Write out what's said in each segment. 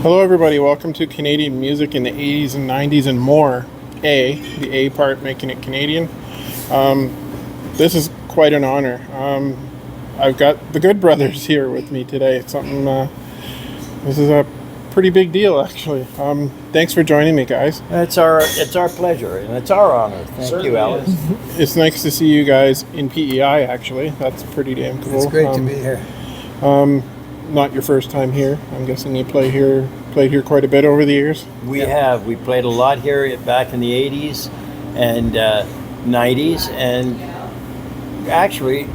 Hello, everybody. Welcome to Canadian music in the 80s and 90s and more. The A part making it Canadian. This is quite an honor. I've got the Good Brothers here with me today. It's something. This is a pretty big deal, actually. Thanks for joining me, guys. It's our pleasure and it's our honor. Thank you, Alice. It's nice to see you guys in PEI. Actually, that's pretty damn cool. It's great to be here. Not your first time here. I'm guessing you played here quite a bit over the years. We have played a lot here back in the 80s and 90s, and actually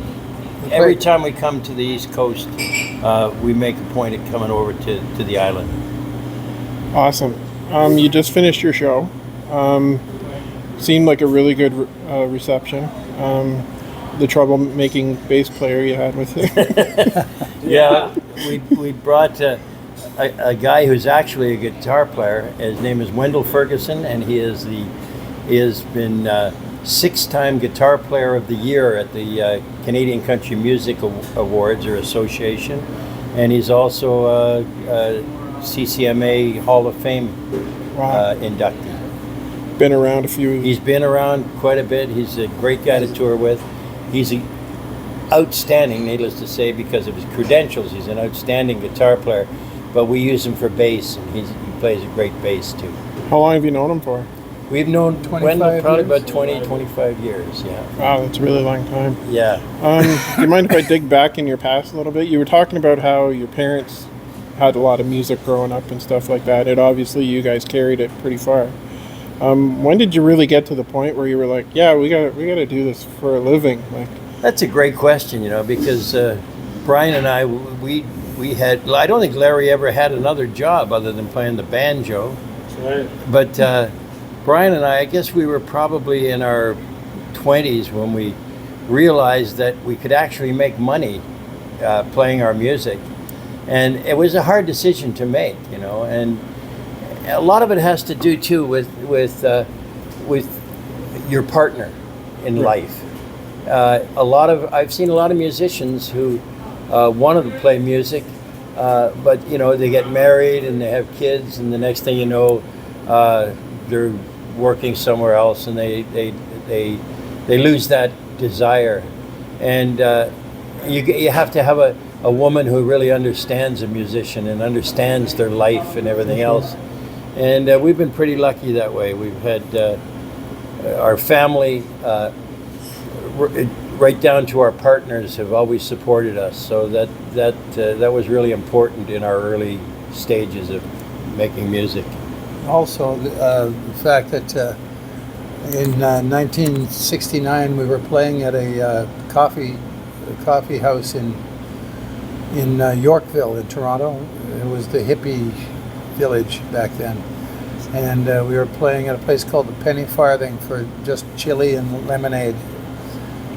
every time we come to the East Coast, we make a point of coming over to the island. Awesome. You just finished your show. Seemed like a really good reception. The trouble-making bass player you had with it. Yeah, we brought a guy who's actually a guitar player. His name is Wendell Ferguson, and he has been 6-time Guitar Player of the Year at the Canadian Country Music Awards or Association, and he's also a CCMA Hall of Fame inductee. Been around a few. He's been around quite a bit. He's a great guy to tour with. He's outstanding, needless to say, because of his credentials. He's an outstanding guitar player, but we use him for bass, and he plays a great bass too. How long have you known him for? We've known Wendell probably about 20, 25 years, yeah. Wow, that's a really long time. Yeah. Do you mind if I dig back in your past a little bit? You were talking about how your parents had a lot of music growing up and stuff like that, and obviously you guys carried it pretty far. When did you really get to the point where you were like, yeah, we gotta do this for a living? Like, that's a great question, because Brian and I, we had, I don't think Larry ever had another job other than playing the banjo. right. But Brian and I guess we were probably in our 20s when we realized that we could actually make money playing our music. And it was a hard decision to make, and a lot of it has to do too with your partner in life. I've seen a lot of musicians who wanted to play music, but they get married and they have kids, and the next thing you know, they're working somewhere else, and they lose that desire. And you have to have a woman who really understands a musician and understands their life and everything else. And we've been pretty lucky that way. We've had our family, right down to our partners, have always supported us. So that was really important in our early stages of making music. Also, the fact that in 1969 we were playing at a coffee house in Yorkville in Toronto. It was the hippie village back then, and we were playing at a place called the Penny Farthing for just chili and lemonade,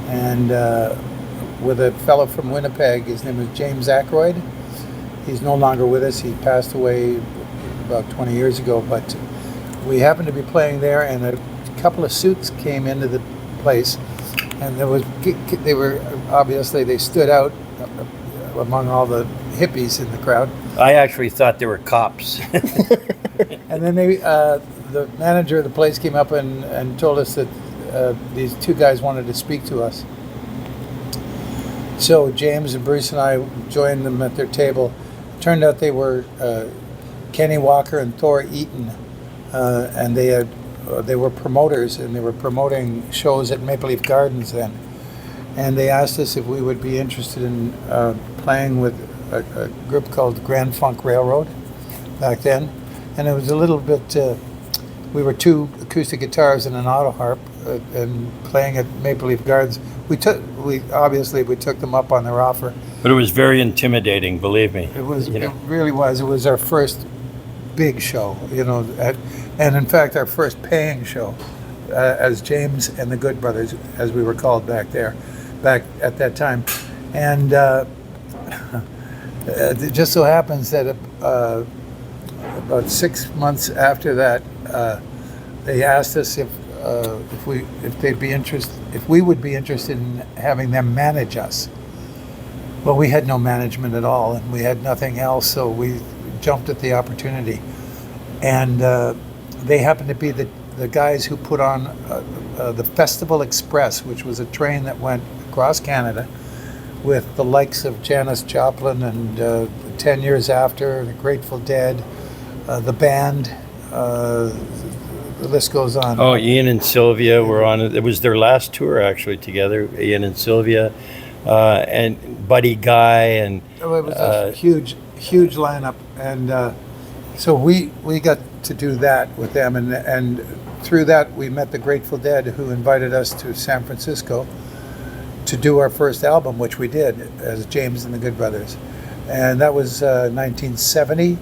and with a fellow from Winnipeg. His name was James Aykroyd. He's no longer with us. He passed away about 20 years ago, but we happened to be playing there, and a couple of suits came into the place, and they stood out among all the hippies in the crowd. I actually thought they were cops. And then the manager of the place came up and told us that these two guys wanted to speak to us. So James and Bruce and I joined them at their table. Turned out they were Kenny Walker and Thor Eaton, and they were promoters, and they were promoting shows at Maple Leaf Gardens then. And they asked us if we would be interested in playing with a group called Grand Funk Railroad back then. And it was a little bit, we were 2 acoustic guitars and an auto harp, and playing at Maple Leaf Gardens. We took them up on their offer. But it was very intimidating, believe me. It was. It really was. It was our first big show, and in fact our first paying show as James and the Good Brothers, as we were called back at that time. And it just so happens that about 6 months after that, they asked us if we would be interested in having them manage us. Well, we had no management at all, and we had nothing else, so jumped at the opportunity, and they happened to be the guys who put on the Festival Express, which was a train that went across Canada with the likes of Janis Joplin and 10 Years After, the Grateful Dead, the band, the list goes on. Oh, Ian and Sylvia were on it. It was their last tour actually together. Ian and Sylvia, and Buddy Guy, and Oh, it was a huge lineup, and so we got to do that with them, and through that we met the Grateful Dead, who invited us to San Francisco to do our first album, which we did as James and the Good Brothers, and that was 1970,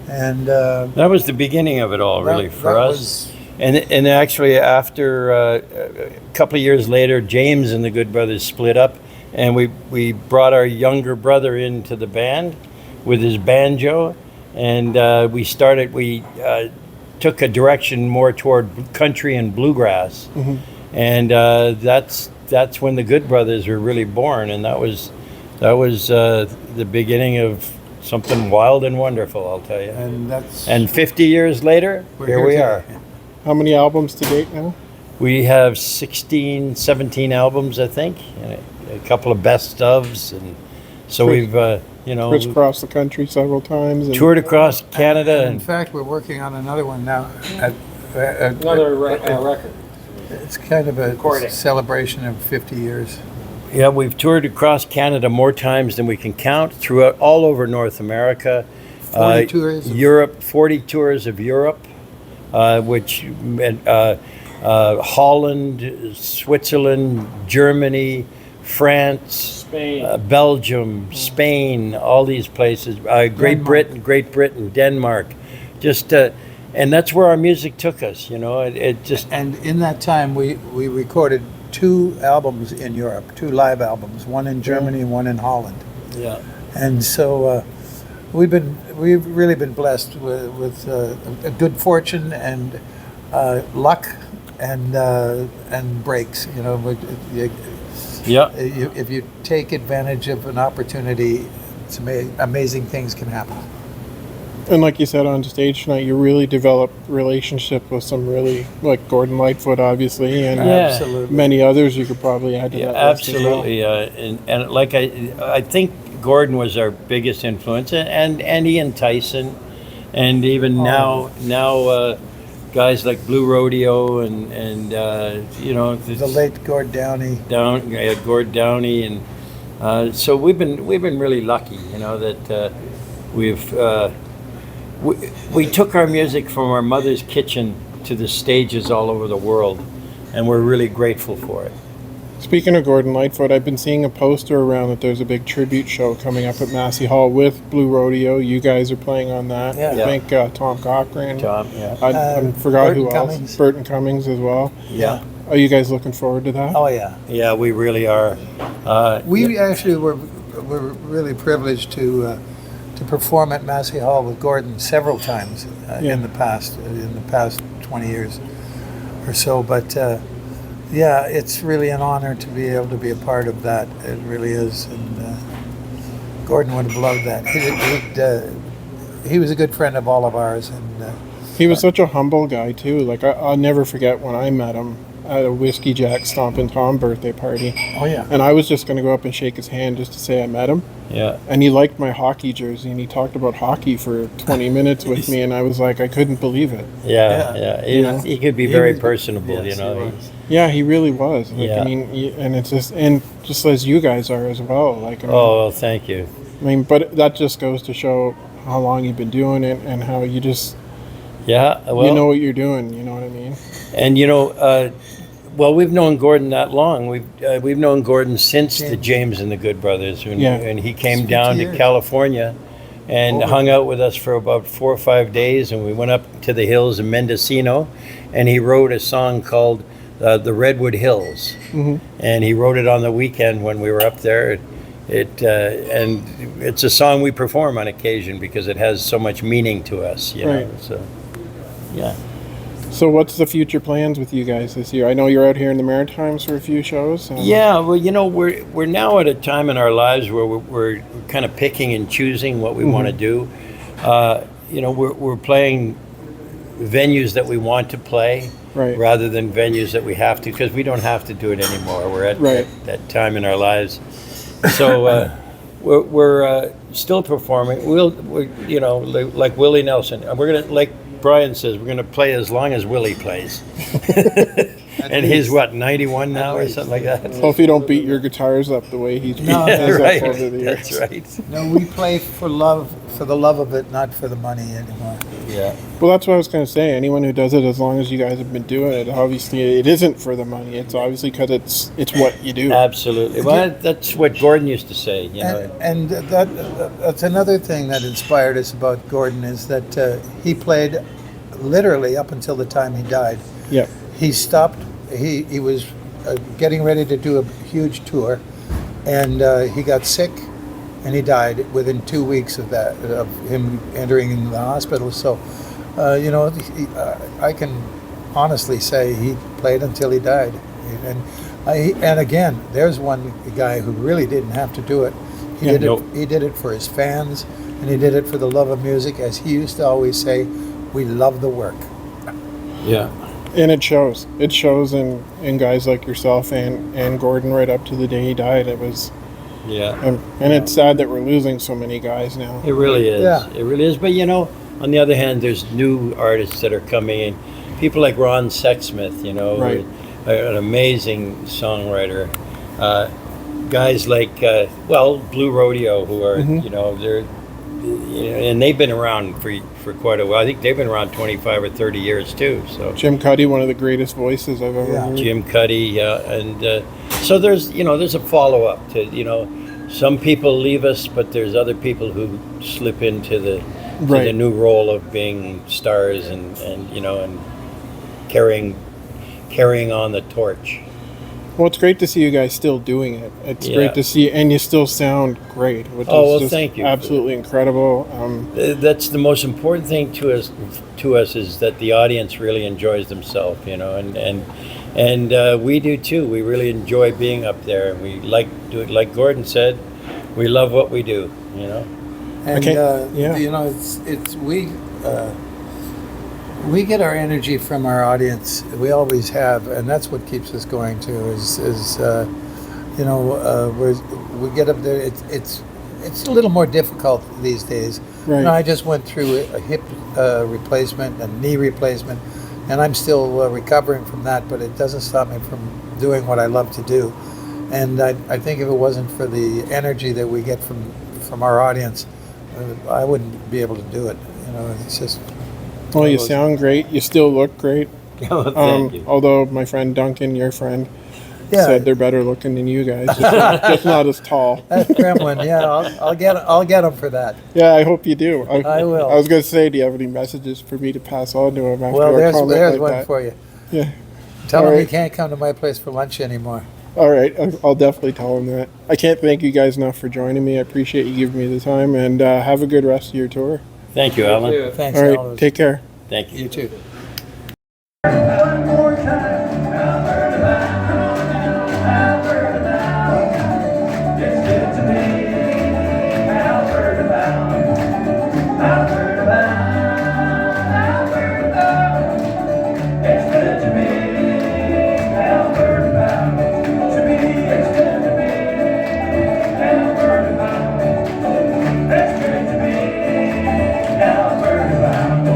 and that was the beginning of it all, really, for us. And actually, after a couple of years later, James and the Good Brothers split up, and we brought our younger brother into the band with his banjo, and we took a direction more toward country and bluegrass, and that's when the Good Brothers were really born, and that was the beginning of something wild and wonderful, I'll tell you. And 50 years later, here we are. How many albums to date now? We have 16, 17 albums, I think, and a couple of best ofs, and so we've Crisscrossed the country several times. And toured across Canada. in fact, we're working on another one now. Another record. It's kind of a Recording. celebration of 50 years. Yeah, we've toured across Canada more times than we can count, throughout all over North America. 40 tours of- Europe, 40 tours of Europe, which meant Holland, Switzerland, Germany, France, Spain. Belgium, Spain, all these places, Great Britain, Denmark, just and that's where our music took us. It just And in that time, we recorded 2 albums in Europe, 2 live albums, one in Germany and one in Holland. yeah. And so we've really been blessed with a good fortune and luck and breaks. Yeah. If you take advantage of an opportunity, amazing things can happen. And like you said on stage tonight, you really developed relationship with some really, like Gordon Lightfoot, obviously, and Yeah. Absolutely. many others you could probably add to Yeah, that list as well. absolutely. And like I think Gordon was our biggest influence, and Ian Tyson, and even now guys like Blue Rodeo and The late Gord Downey. Gord Downey, and so we've been really lucky, that we took our music from our mother's kitchen to the stages all over the world, and we're really grateful for it. Speaking of Gordon Lightfoot, I've been seeing a poster around that there's a big tribute show coming up at Massey Hall with Blue Rodeo. You guys are playing on that. Yeah. I think Tom Cochran. Tom, yeah. I forgot Burton who Cummings. else. Burton Cummings as well. Yeah. Are you guys looking forward to that? Oh yeah. Yeah, we really are. We actually were really privileged to perform at Massey Hall with Gordon several times Yeah. in the past 20 years or so. But yeah, it's really an honor to be able to be a part of that. It really is, and Gordon would have loved that. He was a good friend of all of ours, and He was such a humble guy too. Like I'll never forget when I met him at a Whiskey Jack Stompin' Tom birthday party, oh yeah. and I was just going to go up and shake his hand just to say I met him. Yeah. And he liked my hockey jersey, and he talked about hockey for 20 minutes with me, and I was like, I couldn't believe it. Yeah. He could be He very was- personable, yes, he was. Yeah, he really was. Like, Yeah. I mean, and it's just as you guys are as well. Like, I mean, Oh, well, thank you. but that just goes to show how long you've been doing it and how you just Yeah, well, you know what you're doing. You know what I mean? and well, we've known Gordon that long. We've known Gordon since the James and the Good Brothers, and he came 50 down to years. California and hung out with us for about 4 or 5 days, and we went up to the hills of Mendocino, and he wrote a song called "The Redwood Hills," and he wrote it on the weekend when we were up there. And it's a song we perform on occasion because it has so much meaning to us, Right. So, yeah. So, what's the future plans with you guys this year? I know you're out here in the Maritimes for a few shows. Yeah, well, we're now at a time in our lives where we're kind of picking and choosing what we want to do. we're playing venues that we want to play, Right. rather than venues that we have to, because we don't have to do it anymore. We're at Right. that time in our lives, so we're still performing. Like Willie Nelson, we're gonna, like Brian says, we're gonna play as long as Willie plays. And he's what, 91 now or something like that. Hope you don't beat your guitars up the way he's No, beat his right. up over the years. That's right. No, we play for love, for the love of it, not for the money anymore. Yeah. Well, that's what I was going to say. Anyone who does it, as long as you guys have been doing it, obviously it isn't for the money. It's obviously because it's what you do. Absolutely. Well, that's what Gordon used to say. You know. And that's another thing that inspired us about Gordon, is that he played literally up until the time he died. Yeah. He stopped. He was getting ready to do a huge tour, and he got sick, and he died within 2 weeks of that, of him entering in the hospital. So, I can honestly say he played until he died. And again, there's one guy who really didn't have to do it. He did it for his fans, and he did it for the love of music. As he used to always say, we love the work. Yeah. And it shows. It shows in guys like yourself and Gordon right up to the day he died. It was, Yeah. and it's sad that we're losing so many guys now. It really is. Yeah. It really is. But on the other hand, there's new artists that are coming in. People like Ron Sexsmith, Right. an amazing songwriter. Guys like Blue Rodeo, who are they're and they've been around for quite a while. I think they've been around 25 or 30 years too. So Jim Cuddy, one of the greatest voices I've ever heard. Jim Cuddy, and so there's a follow up to some people leave us, but there's other people who slip into the Right. new role of being stars and carrying on the torch. Well, it's great to see you guys still doing it. It's Yeah. great to see, and you still sound great, which Oh, is well, just thank you. absolutely incredible. That's the most important thing to us is that the audience really enjoys themselves, and we do too. We really enjoy being up there, and we do it. Like Gordon said, we love what we do. And Okay, yeah. we get our energy from our audience. We always have, and that's what keeps us going too. We get up there. It's a little more difficult these days. Right. I just went through a hip replacement, a knee replacement, and I'm still recovering from that. But it doesn't stop me from doing what I love to do. And I think if it wasn't for the energy that we get from our audience, I wouldn't be able to do it. It's just. Well, you sound great. You still look great. Thank you. Although my friend Duncan, your friend, Yeah. said they're better looking than you guys, just not as tall. That's Kremlin. Yeah, I'll get him for that. Yeah, I hope you do. I will. I was going to say, do you have any messages for me to pass on to him after Well, a comment there's like one that? for you. Yeah. Tell All him he right. can't come to my place for lunch anymore. All right, I'll definitely tell him that. I can't thank you guys enough for joining me. I appreciate you giving me the time, and have a good rest of your tour. Thank you, Alan. Yeah. Thanks, All right, Al. take care. Thank you. You too. One more time, Alberta bound, Alberta bound. It's good to be Alberta bound, Alberta bound, Alberta bound. It's good to be Alberta bound, to be, it's good to be Alberta bound. It's good to be Alberta bound.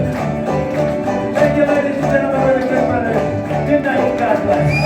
Thank you, ladies and gentlemen, we're the Good Brothers. Good night, God bless.